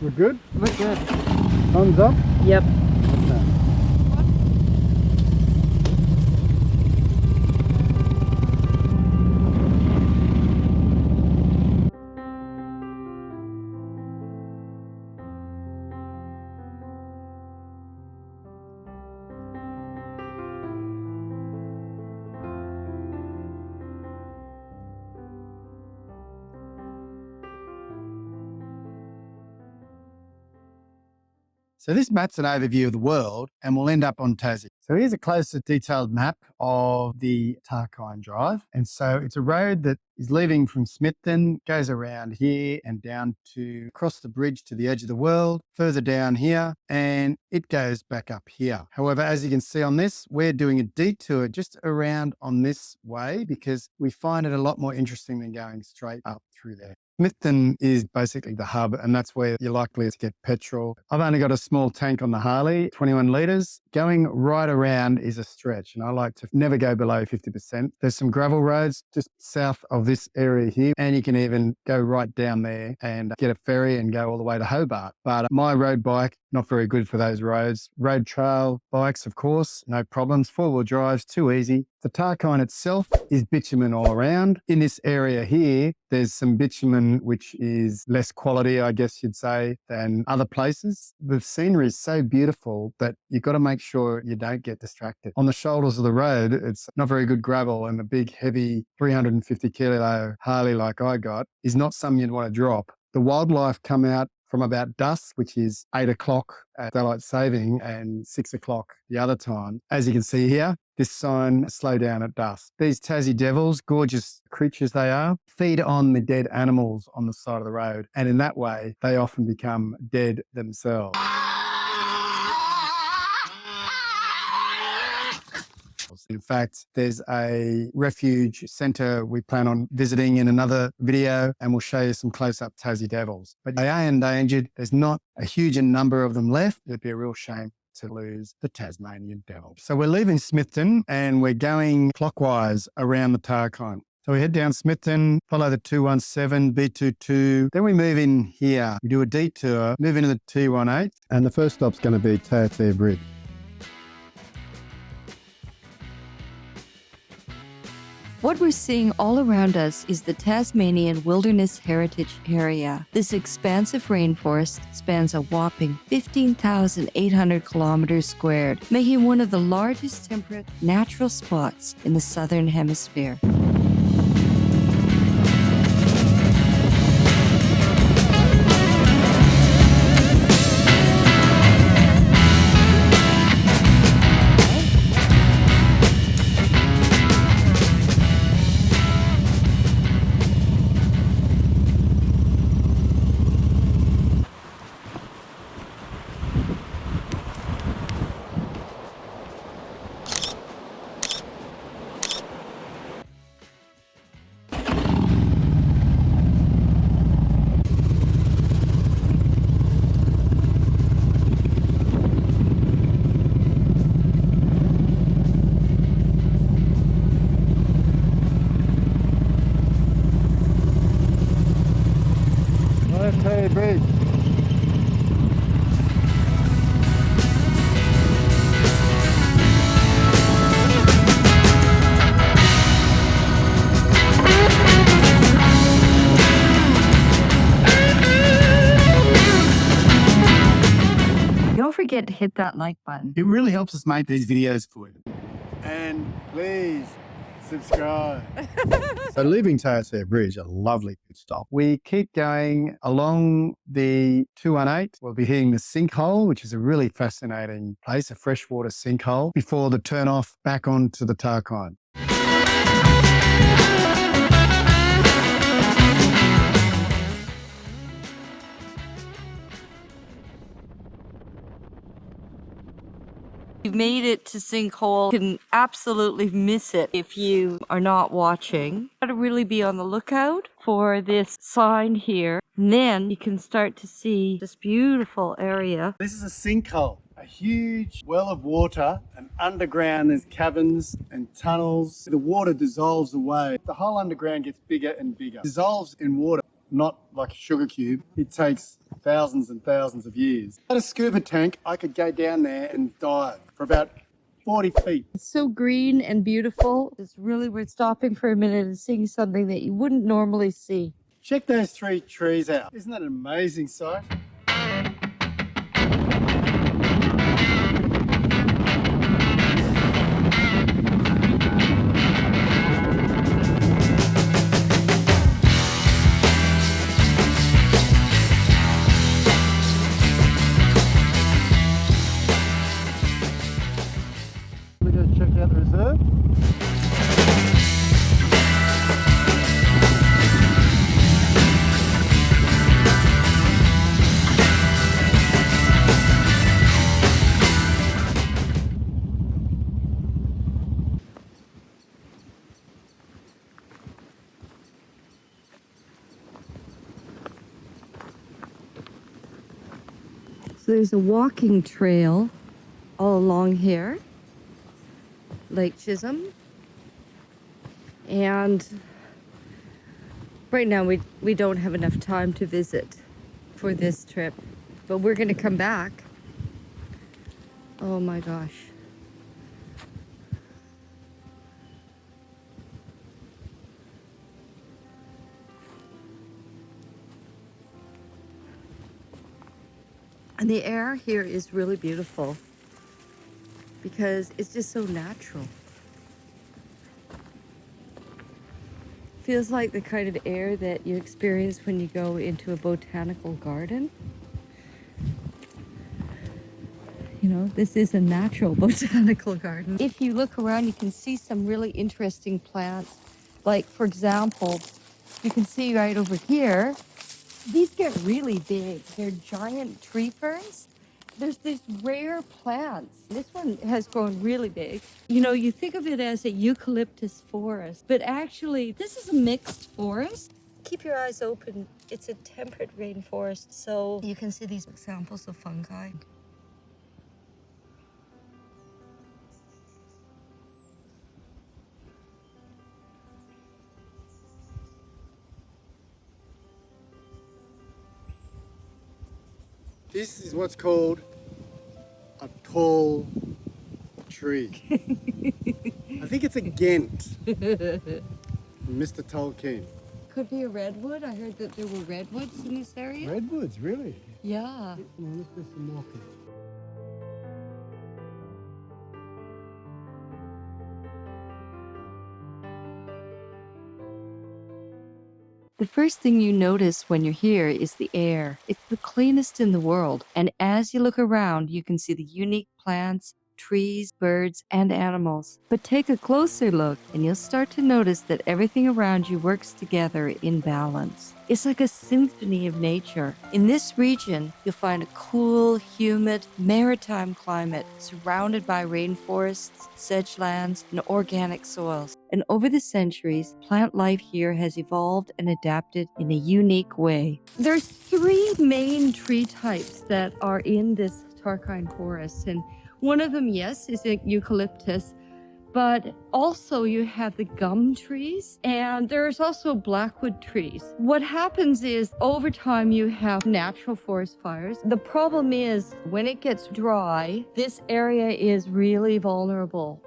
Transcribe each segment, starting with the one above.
We're good? We're good. Thumbs up? Yep. Okay. So this map's an overview of the world and we'll end up on Tassie. So here's a closer detailed map of the Tarkine Drive. And so it's a road that is leaving from Smithton, goes around here and down to across the bridge to the edge of the world, further down here, and it goes back up here. However, as you can see on this, we're doing a detour just around on this way because we find it a lot more interesting than going straight up through there. Smithton is basically the hub, and that's where you're likely to get petrol. I've only got a small tank on the Harley, 21 litres. Going right around is a stretch, and I like to never go below 50%. There's some gravel roads just south of this area here, and you can even go right down there and get a ferry and go all the way to Hobart. But my road bike, not very good for those roads. Road trail bikes, of course, no problems. Four-wheel drives, too easy. The Tarkine itself is bitumen all around. In this area here, there's some bitumen which is less quality, I guess you'd say, than other places. The scenery is so beautiful that you've got to make sure you don't get distracted. On the shoulders of the road, it's not very good gravel, and the big, heavy 350 kilo Harley like I got is not something you'd want to drop. The wildlife come out from about dusk, which is 8 o'clock at daylight saving and 6 o'clock the other time. As you can see here, this sign, slow down at dusk. These Tassie devils, gorgeous creatures they are, feed on the dead animals on the side of the road. And in that way, they often become dead themselves. In fact, there's a refuge centre we plan on visiting in another video, and we'll show you some close-up Tassie devils. But they are endangered. There's not a huge number of them left. It'd be a real shame to lose the Tasmanian devil. So we're leaving Smithton and we're going clockwise around the Tarkine. So we head down Smithton, follow the 217, B22. Then we move in here. We do a detour, move into the T18, and the first stop's going to be Tayetea Bridge. What we're seeing all around us is the Tasmanian Wilderness Heritage Area. This expansive rainforest spans a whopping 15,800 kilometers squared, making one of the largest temperate natural spots in the Southern Hemisphere. Tayetea Bridge. Don't forget to hit that like button. It really helps us make these videos for you. And please subscribe. So leaving Tayetea Bridge, a lovely pit stop. We keep going along the 218. We'll be hitting the sinkhole, which is a really fascinating place, a freshwater sinkhole, before the turn off back onto the Tarkine. You've made it to Sinkhole. You can absolutely miss it if you are not watching. Got to really be on the lookout for this sign here. And then you can start to see this beautiful area. This is a sinkhole, a huge well of water, and underground there's caverns and tunnels. The water dissolves away. The whole underground gets bigger and bigger, dissolves in water. not like a sugar cube. It takes thousands and thousands of years. At a scuba tank, I could go down there and dive for about 40 feet. It's so green and beautiful. It's really worth stopping for a minute and seeing something that you wouldn't normally see. Check those 3 trees out. Isn't that an amazing sight? We're going to check out the reserve. So there's a walking trail all along here, Lake Chisolm. And right now we don't have enough time to visit for this trip, but we're going to come back. Oh my gosh. And the air here is really beautiful because it's just so natural. Feels like the kind of air that you experience when you go into a botanical garden. You know, this is a natural botanical garden. If you look around, you can see some really interesting plants. Like, for example, you can see right over here, these get really big. They're giant tree ferns. There's these rare plants. This one has grown really big. You know, you think of it as a eucalyptus forest, but actually this is a mixed forest. Keep your eyes open. It's a temperate rainforest, so you can see these examples of fungi. This is what's called a tall tree. I think it's a Ghent from Mr. Tolkien. Could be a redwood. I heard that there were redwoods in this area. Redwoods, really? Yeah. Let's do some walking. The first thing you notice when you're here is the air. It's the cleanest in the world. And as you look around, you can see the unique plants, trees, birds, and animals. But take a closer look and you'll start to notice that everything around you works together in balance. It's like a symphony of nature. In this region, you'll find a cool, humid, maritime climate surrounded by rainforests, sedgelands, and organic soils. And over the centuries, plant life here has evolved and adapted in a unique way. There's 3 main tree types that are in this Tarkine forest, and one of them, yes, is a eucalyptus, but also you have the gum trees, and there's also blackwood trees. What happens is over time you have natural forest fires. The problem is when it gets dry, this area is really vulnerable.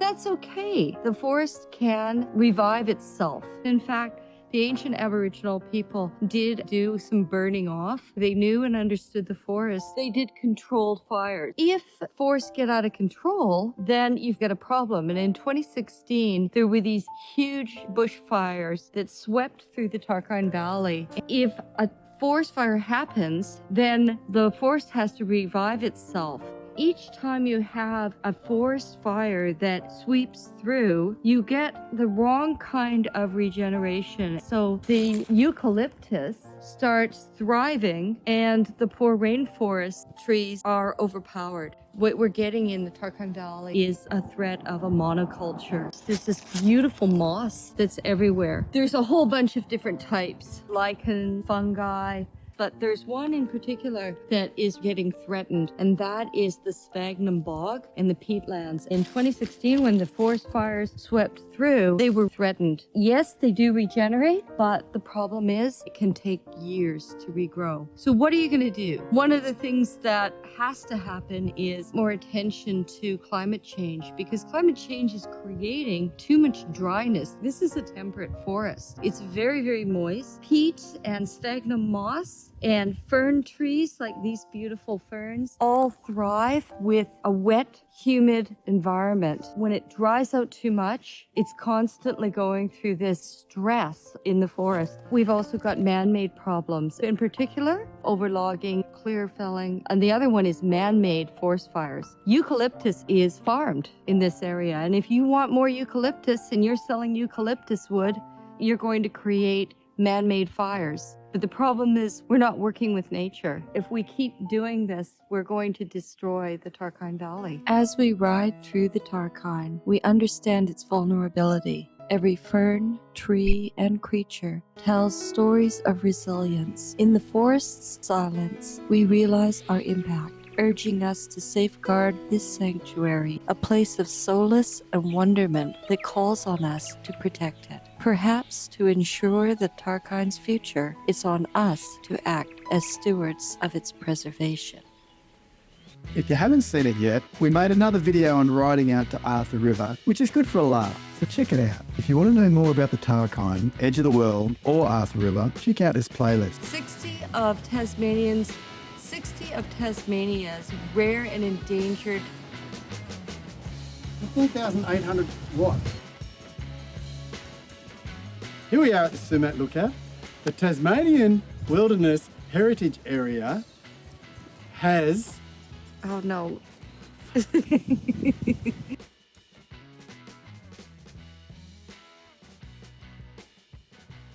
That's okay. The forest can revive itself. In fact, the ancient Aboriginal people did do some burning off. They knew and understood the forest. They did controlled fires. If forests get out of control, then you've got a problem. And in 2016, there were these huge bushfires that swept through the Tarkine Valley. If a forest fire happens, then the forest has to revive itself. Each time you have a forest fire that sweeps through, you get the wrong kind of regeneration. So the eucalyptus starts thriving and the poor rainforest trees are overpowered. What we're getting in the Tarkine Valley is a threat of a monoculture. There's this beautiful moss that's everywhere. There's a whole bunch of different types, lichen, fungi, but there's one in particular that is getting threatened, and that is the sphagnum bog and the peatlands. In 2016, when the forest fires swept through, they were threatened. Yes, they do regenerate, but the problem is it can take years to regrow. So what are you going to do? One of the things that has to happen is more attention to climate change, because climate change is creating too much dryness. This is a temperate forest. It's very, very moist. Peat and sphagnum moss and fern trees, like these beautiful ferns, all thrive with a wet, humid environment. When it dries out too much, it's constantly going through this stress in the forest. We've also got man-made problems, in particular, overlogging, clear felling, and the other one is man-made forest fires. Eucalyptus is farmed in this area, and if you want more eucalyptus and you're selling eucalyptus wood, you're going to create man-made fires. But the problem is we're not working with nature. If we keep doing this, we're going to destroy the Tarkine Valley. As we ride through the Tarkine, we understand its vulnerability. Every fern, tree, and creature tells stories of resilience. In the forest's silence, we realize our impact, urging us to safeguard this sanctuary, a place of solace and wonderment that calls on us to protect it. Perhaps to ensure the Tarkine's future, it's on us to act as stewards of its preservation. If you haven't seen it yet, we made another video on riding out to Arthur River, which is good for a laugh, so check it out. If you want to know more about the Tarkine, Edge of the World, or Arthur River, check out this playlist. 60 of Tasmania's rare and endangered 4,800 what? Here we are at the Sumat Lookout. The Tasmanian Wilderness Heritage Area has... Oh no.